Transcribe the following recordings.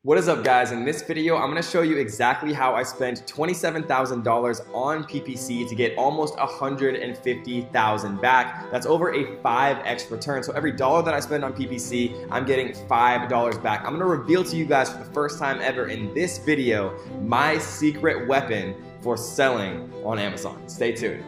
What is up, guys? In this video, I'm going to show you exactly how I spent $27,000 on PPC to get almost $150,000 back. That's over a 5x return. So every dollar that I spend on PPC, I'm getting $5 back. I'm going to reveal to you guys for the first time ever in this video my secret weapon for selling on Amazon. Stay tuned.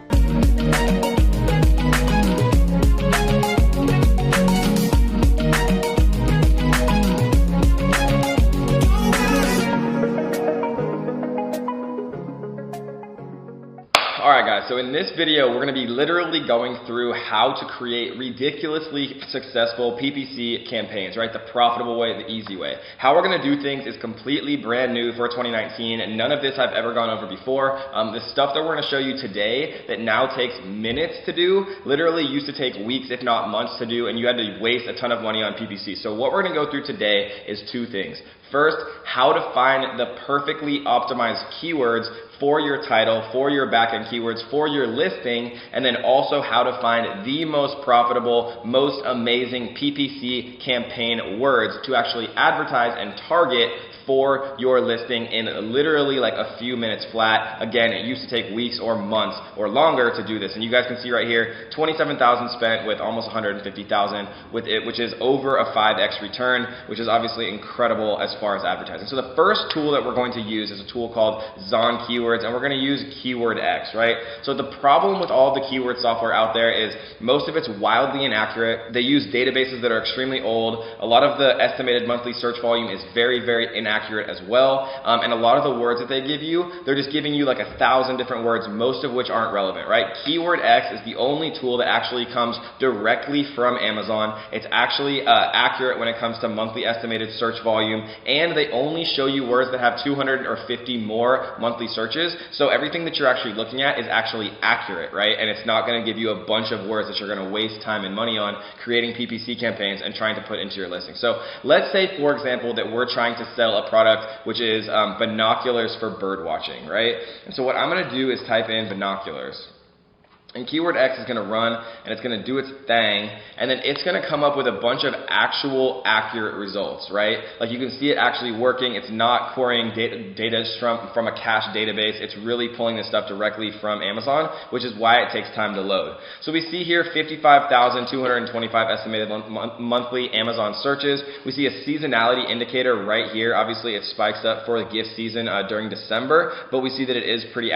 Alright guys, so in this video we're going to be literally going through how to create ridiculously successful PPC campaigns, right? The profitable way, the easy way. How we're going to do things is completely brand new for 2019, and none of this I've ever gone over before. The stuff that we're going to show you today that now takes minutes to do, literally used to take weeks if not months to do, and you had to waste a ton of money on PPC. So what we're going to go through today is two things. First, how to find the perfectly optimized keywords for your title, for your backend keywords, for your listing, and then also how to find the most profitable, most amazing PPC campaign words to actually advertise and target for your listing in literally like a few minutes flat. Again, it used to take weeks or months or longer to do this. And you guys can see right here, 27,000 spent with almost 150,000 with it, which is over a 5x return, which is obviously incredible as far as advertising. So the first tool that we're going to use is a tool called Zon Keywords, and we're going to use Keyword X, right? So the problem with all the keyword software out there is most of it's wildly inaccurate. They use databases that are extremely old. A lot of the estimated monthly search volume is very, very inaccurate as well, and a lot of the words that they give you, they're just giving you like 1,000 different words, most of which aren't relevant, right? Keyword X is the only tool that actually comes directly from Amazon. It's actually accurate when it comes to monthly estimated search volume, and they only show you words that have 200 or 50 more monthly searches, so everything that you're actually looking at is actually accurate, right? And it's not going to give you a bunch of words that you're going to waste time and money on creating PPC campaigns and trying to put into your listing. So let's say, for example, that we're trying to sell a product which is binoculars for bird watching, right? And so what I'm going to do is type in binoculars. And Keyword X is going to run, and it's going to do its thing, and then it's going to come up with a bunch of actual accurate results, right? Like you can see it actually working. It's not querying data from a cache database. It's really pulling this stuff directly from Amazon, which is why it takes time to load. So we see here 55,225 estimated monthly Amazon searches. We see a seasonality indicator right here. Obviously, it spikes up for the gift season during December, but we see that it is pretty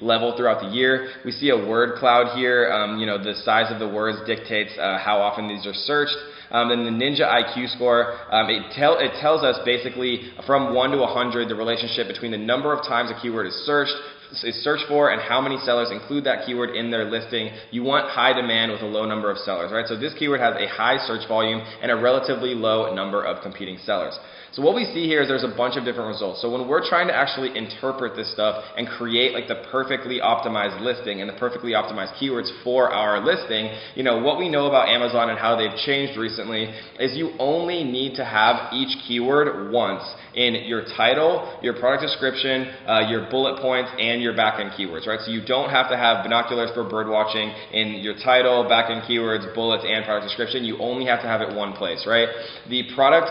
level throughout the year. We see a word cloud here. The size of the words dictates how often these are searched. Then the Ninja IQ score, it tells us basically from 1 to 100 the relationship between the number of times a keyword is searched for and how many sellers include that keyword in their listing. You want high demand with a low number of sellers, right? So this keyword has a high search volume and a relatively low number of competing sellers. So what we see here is there's a bunch of different results. So when we're trying to actually interpret this stuff and create like the perfectly optimized listing and the perfectly optimized keywords for our listing, what we know about Amazon and how they've changed recently is you only need to have each keyword once in your title, your product description, your bullet points, and your backend keywords, right? So you don't have to have binoculars for bird watching in your title, backend keywords, bullets, and product description. You only have to have it one place, right? The product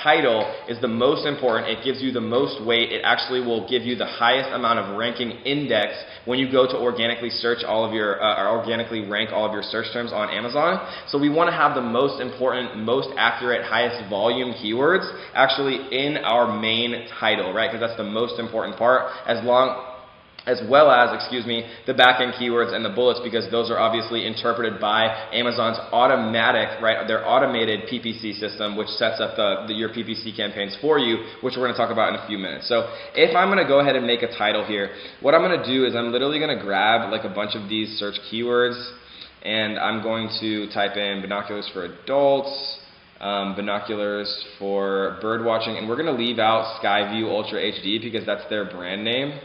title is the most important. It gives you the most weight. It actually will give you the highest amount of ranking index when you go to organically search all of your, or organically rank all of your search terms on Amazon. So we want to have the most important, most accurate, highest volume keywords actually in our main title, right? Because that's the most important part, as well as, the backend keywords and the bullets, because those are obviously interpreted by Amazon's automatic, right, their automated PPC system, which sets up your PPC campaigns for you, which we're going to talk about in a few minutes. So if I'm going to go ahead and make a title here, what I'm going to do is I'm literally going to grab like a bunch of these search keywords, and I'm going to type in binoculars for adults, binoculars for bird watching, and we're going to leave out Skyview Ultra HD because that's their brand name.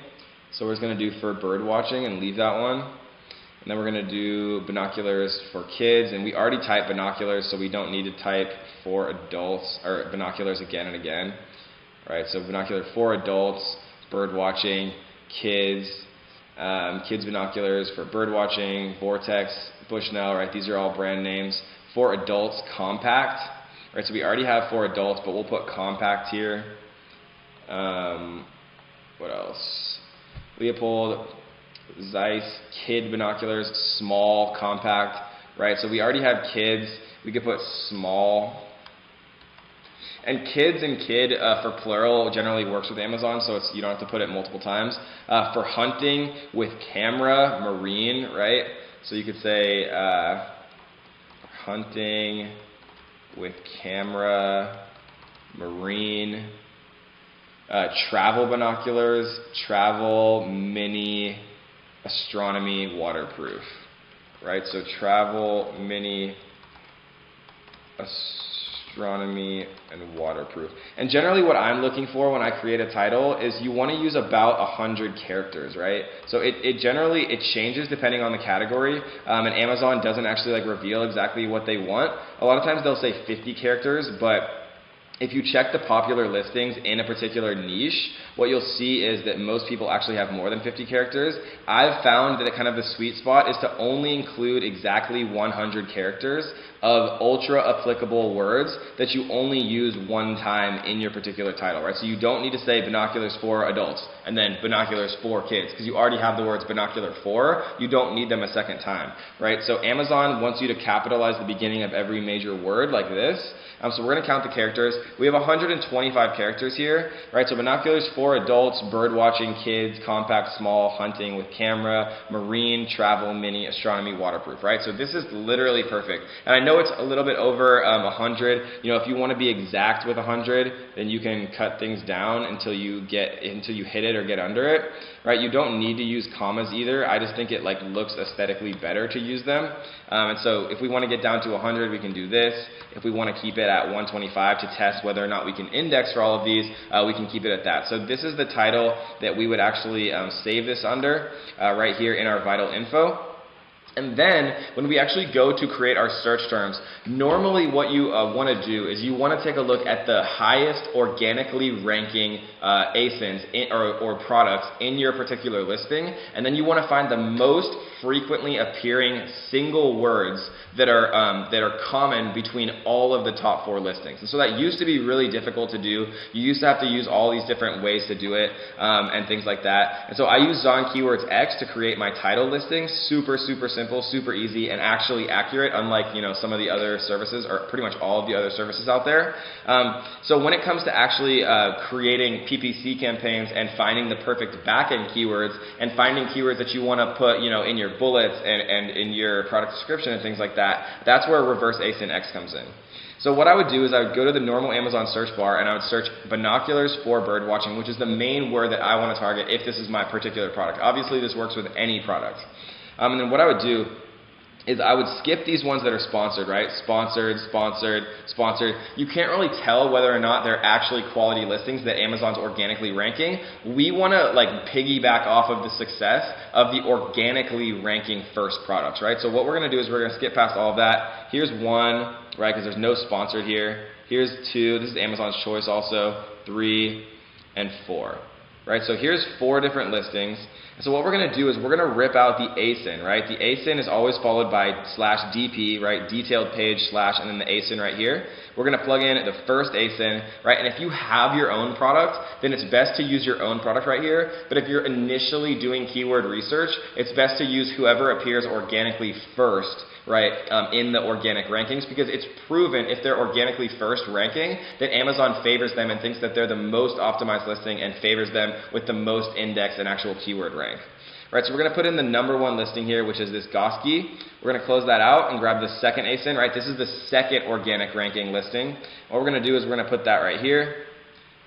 So we're just going to do for bird watching and leave that one. And then we're going to do binoculars for kids, and we already typed binoculars, so we don't need to type for adults, or binoculars again and again. Right, so binocular for adults, bird watching, kids, kids binoculars for bird watching, Vortex, Bushnell, right, these are all brand names. For adults, compact. right? So we already have for adults, but we'll put compact here. What else? Leopold, Zeiss, kid binoculars, small, compact, right? So we already have kids. We could put small. And kids and kid for plural generally works with Amazon, so you don't have to put it multiple times. For hunting with camera, marine, right? So you could say hunting with camera, marine. Travel binoculars, travel, mini, astronomy, waterproof, right? So travel, mini, astronomy, and waterproof. And generally what I'm looking for when I create a title is you want to use about 100 characters, right? So it generally changes depending on the category, and Amazon doesn't actually like reveal exactly what they want. A lot of times they'll say 50 characters, but if you check the popular listings in a particular niche, what you'll see is that most people actually have more than 50 characters. I've found that kind of the sweet spot is to only include exactly 100 characters of ultra applicable words that you only use one time in your particular title, right? So you don't need to say binoculars for adults and then binoculars for kids because you already have the words binocular for. You don't need them a second time, right? So Amazon wants you to capitalize the beginning of every major word like this. So we're going to count the characters. We have 125 characters here, right? So binoculars for adults, bird watching, kids, compact, small, hunting with camera, marine, travel, mini, astronomy, waterproof, right? So this is literally perfect. And I know it's a little bit over 100. You know, if you want to be exact with 100, then you can cut things down until you hit it or get under it, right? You don't need to use commas either. I just think it like looks aesthetically better to use them. And so if we want to get down to 100, we can do this. If we want to keep it at 125 to test whether or not we can index for all of these, we can keep it at that. So this is the title that we would actually save this under right here in our vital info. And then when we actually go to create our search terms, normally what you want to do is you want to take a look at the highest organically ranking ASINs or products in your particular listing, and then you want to find the most frequently appearing single words that are common between all of the top 4 listings. And so that used to be really difficult to do. You used to have to use all these different ways to do it and things like that. And so I use Zon Keywords X to create my title listings. Super simple, super easy, and actually accurate, unlike some of the other services, or pretty much all of the other services out there. So when it comes to actually creating PPC campaigns and finding the perfect backend keywords and finding keywords that you want to put in your bullets and in your product description and things like that, that's where reverse ASIN X comes in. So what I would do is I would go to the normal Amazon search bar and I would search binoculars for bird watching, which is the main word that I want to target if this is my particular product. Obviously this works with any product. And then what I would do is I would skip these ones that are sponsored, right? Sponsored, sponsored, sponsored. You can't really tell whether or not they're actually quality listings that Amazon's organically ranking. We want to like piggyback off of the success of the organically ranking first products, right? So what we're going to do is we're going to skip past all of that. Here's 1, right, because there's no sponsored here. Here's 2. This is Amazon's choice also. 3 and 4. Right, so here's 4 different listings. And so what we're going to do is we're going to rip out the ASIN, right? The ASIN is always followed by /DP, right? Detailed page / and then the ASIN right here. We're going to plug in the first ASIN, right? And if you have your own product, then it's best to use your own product right here. But if you're initially doing keyword research, it's best to use whoever appears organically first, right, in the organic rankings, because it's proven if they're organically first ranking, that Amazon favors them and thinks that they're the most optimized listing and favors them with the most index and actual keyword rank. Right, so we're going to put in the #1 listing here, which is this Goski. We're going to close that out and grab the second ASIN, right? This is the second organic ranking listing. What we're going to do is we're going to put that right here,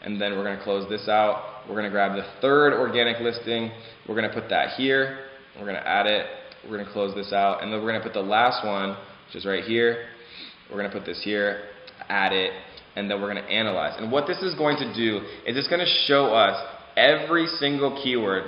and then we're going to close this out. We're going to grab the third organic listing. We're going to put that here. We're going to add it. We're going to close this out, and then we're going to put the last one, which is right here. We're going to put this here, add it, and then we're going to analyze. And what this is going to do is it's going to show us every single keyword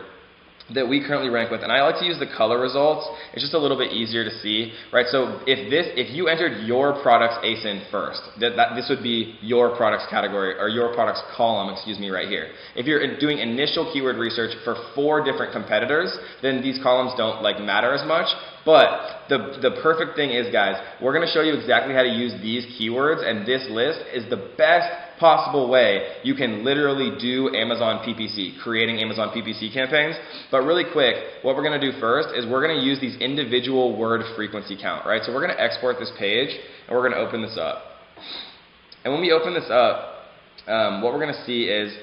that we currently rank with, and I like to use the color results. It's just a little bit easier to see, right? So if you entered your product's ASIN first, this would be your products category, or your products column, excuse me, right here. If you're doing initial keyword research for 4 different competitors, then these columns don't like matter as much. But the perfect thing is, guys, we're going to show you exactly how to use these keywords, and this list is the best possible way you can literally do Amazon PPC, creating Amazon PPC campaigns. But really quick, what we're going to do first is we're going to use these individual word frequency count, right? So we're going to export this page, and we're going to open this up. And when we open this up, what we're going to see is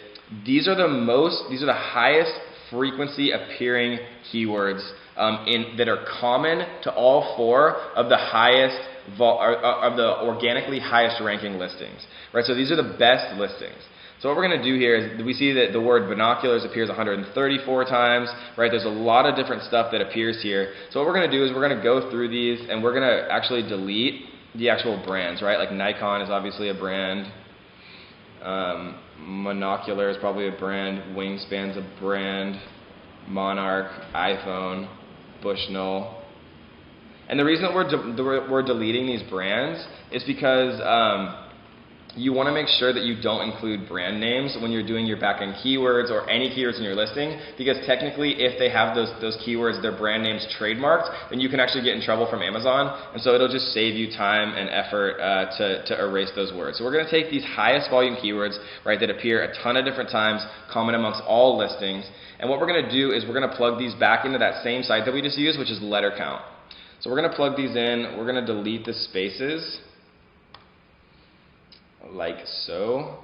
these are the highest frequency appearing keywords that are common to all four of the highest of the organically highest ranking listings, right? So these are the best listings. So what we're going to do here is we see that the word binoculars appears 134 times, right? There's a lot of different stuff that appears here. So what we're going to do is we're going to go through these and we're going to actually delete the actual brands, right? Like Nikon is obviously a brand. Monocular is probably a brand. Wingspan's a brand. Monarch, iPhone, Bushnell. And the reason that we're deleting these brands is because you want to make sure that you don't include brand names when you're doing your backend keywords or any keywords in your listing, because technically if they have those keywords, their brand names trademarked, then you can actually get in trouble from Amazon, and so it'll just save you time and effort to erase those words. So we're going to take these highest volume keywords, right, that appear a ton of different times, common amongst all listings, and what we're going to do is we're going to plug these back into that same site that we just used, which is letter count. So we're going to plug these in, we're going to delete the spaces, like so.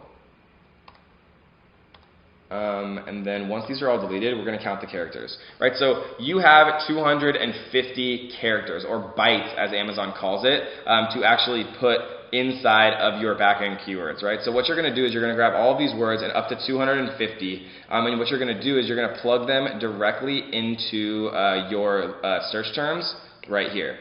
And then once these are all deleted, we're going to count the characters, right? So you have 250 characters, or bytes as Amazon calls it, to actually put inside of your backend keywords, right? So what you're going to do is you're going to grab all of these words and up to 250, and what you're going to do is you're going to plug them directly into your search terms right here.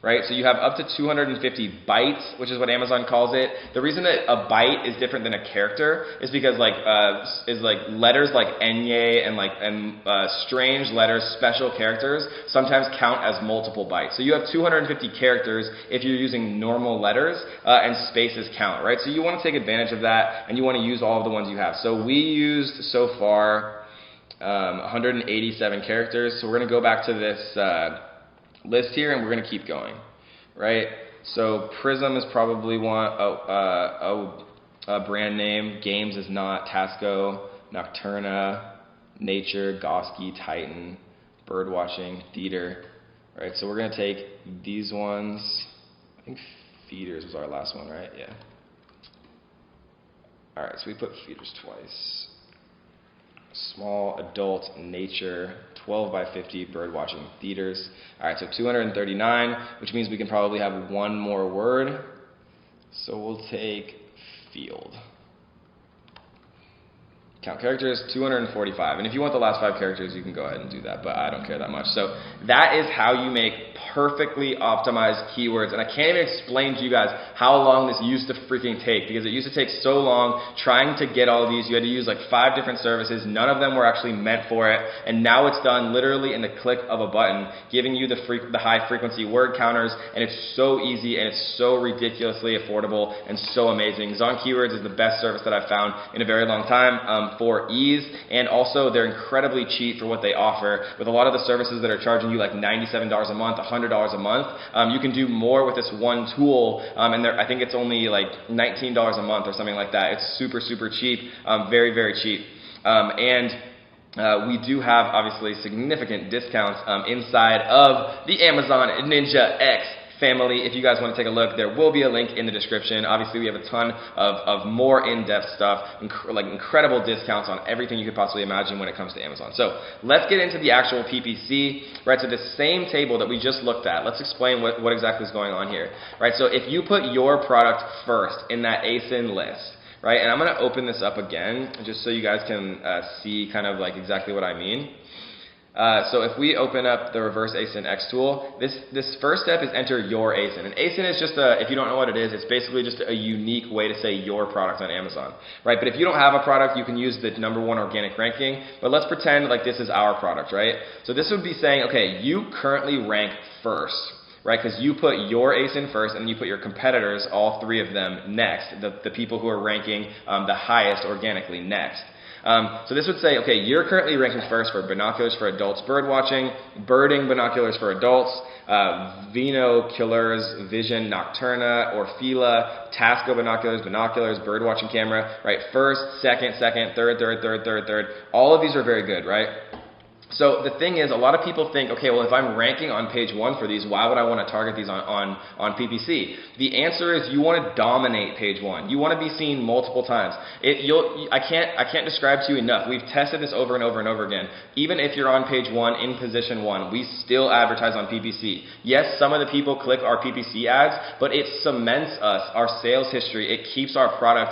Right, so you have up to 250 bytes, which is what Amazon calls it. The reason that a byte is different than a character is because letters like enye and strange letters, special characters, sometimes count as multiple bytes. So you have 250 characters if you're using normal letters, and spaces count, right? So you want to take advantage of that, and you want to use all of the ones you have. So we used so far 187 characters. So we're going to go back to this list here, and we're going to keep going, right? So Prism is probably one, a brand name. Games is not. Tasco, Nocturna, Nature, Goski, Titan, Birdwatching, Theater, right? So we're going to take these ones. I think Feeders was our last one, right? Yeah. All right, so we put Feeders twice. Small, adult, nature, 12 by 50, bird watching, theaters. All right, so 239, which means we can probably have one more word. So we'll take field. Count characters, 245. And if you want the last 5 characters, you can go ahead and do that, but I don't care that much. So that is how you make perfectly optimized keywords. And I can't even explain to you guys how long this used to freaking take, because it used to take so long trying to get all of these. You had to use like 5 different services. None of them were actually meant for it. And now it's done literally in the click of a button, giving you the high frequency word counters. And it's so easy, and it's so ridiculously affordable and so amazing. Zon Keywords is the best service that I've found in a very long time. For ease, and also they're incredibly cheap for what they offer. With a lot of the services that are charging you like $97 a month, $100 a month, you can do more with this one tool, and I think it's only like $19 a month or something like that. It's super, super cheap, very, very cheap. We do have obviously significant discounts inside of the Amazon Ninja X family. If you guys want to take a look, there will be a link in the description. Obviously, we have a ton of more in-depth stuff, like incredible discounts on everything you could possibly imagine when it comes to Amazon. So let's get into the actual PPC, right? So the same table that we just looked at, let's explain what exactly is going on here, right? So if you put your product first in that ASIN list, right? And I'm going to open this up again just so you guys can see kind of like exactly what I mean. So if we open up the reverse ASIN X tool, this first step is enter your ASIN. And ASIN is just if you don't know what it is, it's basically just a unique way to say your product on Amazon, right? But if you don't have a product, you can use the #1 organic ranking. But let's pretend like this is our product, right? So this would be saying, okay, you currently rank first, right? Because you put your ASIN first, and you put your competitors, all 3 of them, next. The people who are ranking the highest organically next. So this would say, okay, you're currently ranking first for binoculars for adults, bird watching, birding binoculars for adults, vinoculars, vision nocturna, orfila, Tasco binoculars, binoculars, bird watching camera, right? First, second, third. All of these are very good, right? So the thing is, a lot of people think, okay, well, if I'm ranking on page 1 for these, why would I want to target these on PPC? The answer is you want to dominate page 1. You want to be seen multiple times. I can't describe to you enough. We've tested this over and over and over again. Even if you're on page 1 in position 1, we still advertise on PPC. Yes, some of the people click our PPC ads, but it cements us, our sales history. It keeps our product,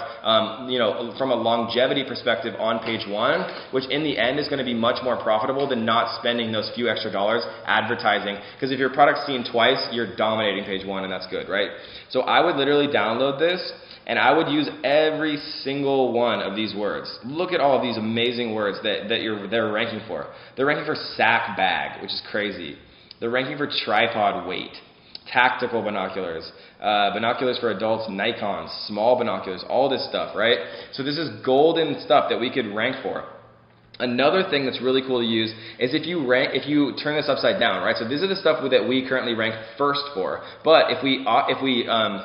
from a longevity perspective on page 1, which in the end is going to be much more profitable than not spending those few extra dollars advertising. Because if your product's seen twice, you're dominating page 1, and that's good, right? So I would literally download this, and I would use every single one of these words. Look at all of these amazing words that they're ranking for. They're ranking for sack bag, which is crazy. They're ranking for tripod weight, tactical binoculars, binoculars for adults, Nikons, small binoculars, all this stuff, right? So this is golden stuff that we could rank for. Another thing that's really cool to use is if you turn this upside down, right? So these are the stuff that we currently rank first for. But if we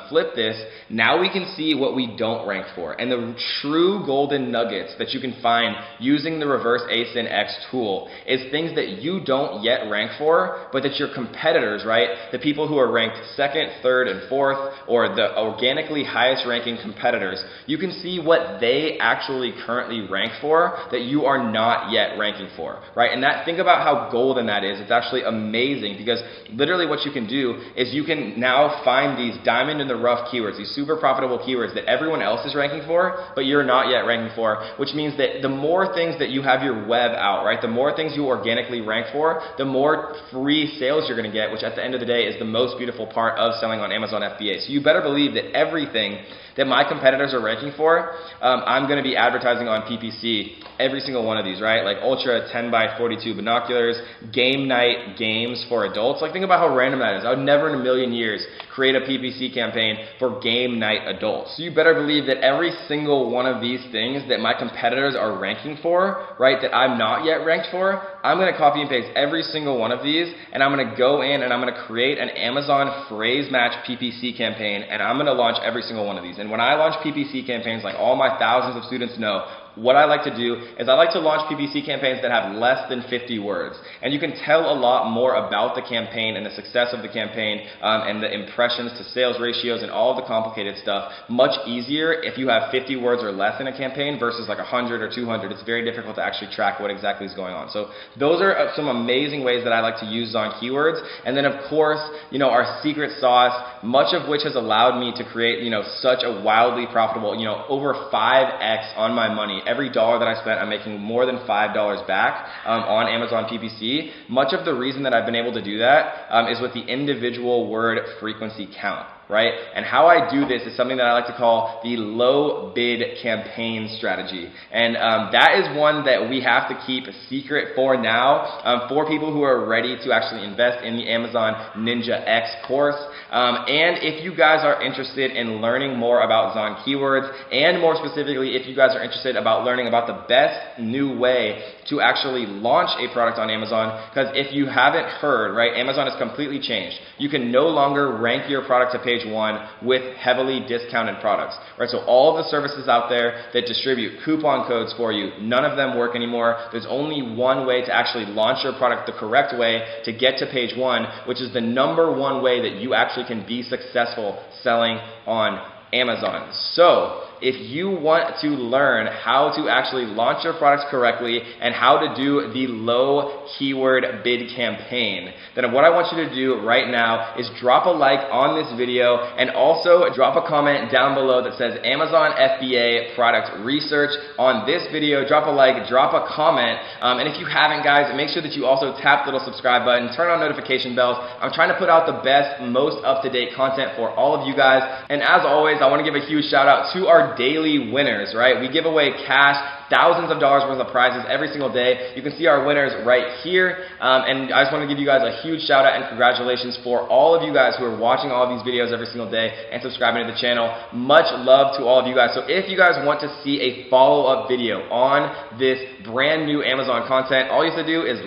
flip this, now we can see what we don't rank for. And the true golden nuggets that you can find using the reverse ASIN X tool is things that you don't yet rank for, but that your competitors, right? The people who are ranked second, third, and fourth, or the organically highest ranking competitors, you can see what they actually currently rank for that you are not yet ranking for, right? And think about how golden that is. It's actually amazing, because literally what you can do is you can now find these diamond in the rough keywords, these super profitable keywords that everyone else is ranking for, but you're not yet ranking for, which means that the more things that you have your web out, right? The more things you organically rank for, the more free sales you're going to get, which at the end of the day is the most beautiful part of selling on Amazon FBA. So you better believe that everything that my competitors are ranking for, I'm going to be advertising on PPC, every single one of these, right? Like Ultra 10x42 binoculars, game night games for adults. Like, think about how random that is. I would never in a million years create a PPC campaign for game night adults. So you better believe that every single one of these things that my competitors are ranking for, right, that I'm not yet ranked for, I'm going to copy and paste every single one of these, and I'm going to go in and I'm going to create an Amazon phrase match PPC campaign, and I'm going to launch every single one of these. And when I launch PPC campaigns, like all my thousands of students know, what I like to do is I like to launch PPC campaigns that have less than 50 words. And you can tell a lot more about the campaign and the success of the campaign and the impressions to sales ratios and all the complicated stuff much easier if you have 50 words or less in a campaign versus like 100 or 200. It's very difficult to actually track what exactly is going on. So those are some amazing ways that I like to use on keywords. And then of course, our secret sauce, much of which has allowed me to create, such a wildly profitable, over 5x on my money. Every dollar that I spent, I'm making more than $5 back on Amazon PPC. Much of the reason that I've been able to do that is with the individual word frequency count, right? And how I do this is something that I like to call the low bid campaign strategy. And that is one that we have to keep a secret for now for people who are ready to actually invest in the Amazon Ninja X course. And if you guys are interested in learning more about Zon keywords, and more specifically, if you guys are interested about learning about the best new way to actually launch a product on Amazon, because if you haven't heard, right, Amazon has completely changed. You can no longer rank your product to page 1 with heavily discounted products, right? So all of the services out there that distribute coupon codes for you, none of them work anymore. There's only one way to actually launch your product the correct way to get to page 1, which is the #1 way that you actually can be successful selling on Amazon. So if you want to learn how to actually launch your products correctly and how to do the low keyword bid campaign, then what I want you to do right now is drop a like on this video, and also drop a comment down below that says Amazon FBA product research on this video. Drop a like, drop a comment, and if you haven't, guys, make sure that you also tap the little subscribe button, turn on notification bells. I'm trying to put out the best, most up-to-date content for all of you guys. And as always, I want to give a huge shout out to our our daily winners, right? We give away cash, thousands of dollars worth of prizes every single day. You can see our winners right here. And I just want to give you guys a huge shout out and congratulations for all of you guys who are watching all of these videos every single day and subscribing to the channel. Much love to all of you guys. So if you guys want to see a follow-up video on this brand new Amazon content, all you have to do is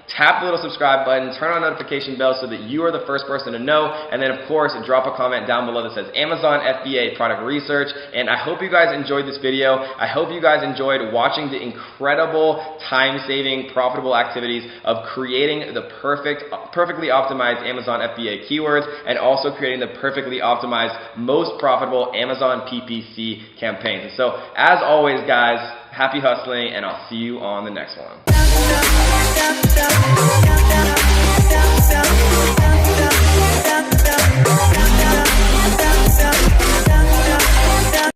tap the little subscribe button, turn on notification bell so that you are the first person to know, and then of course drop a comment down below that says Amazon FBA product research. And I hope you guys enjoyed this video. I hope you guys enjoyed watching the incredible time-saving, profitable activities of creating the perfectly optimized Amazon FBA keywords and also creating the perfectly optimized, most profitable Amazon PPC campaigns. And so as always guys, happy hustling, and I'll see you on the next one.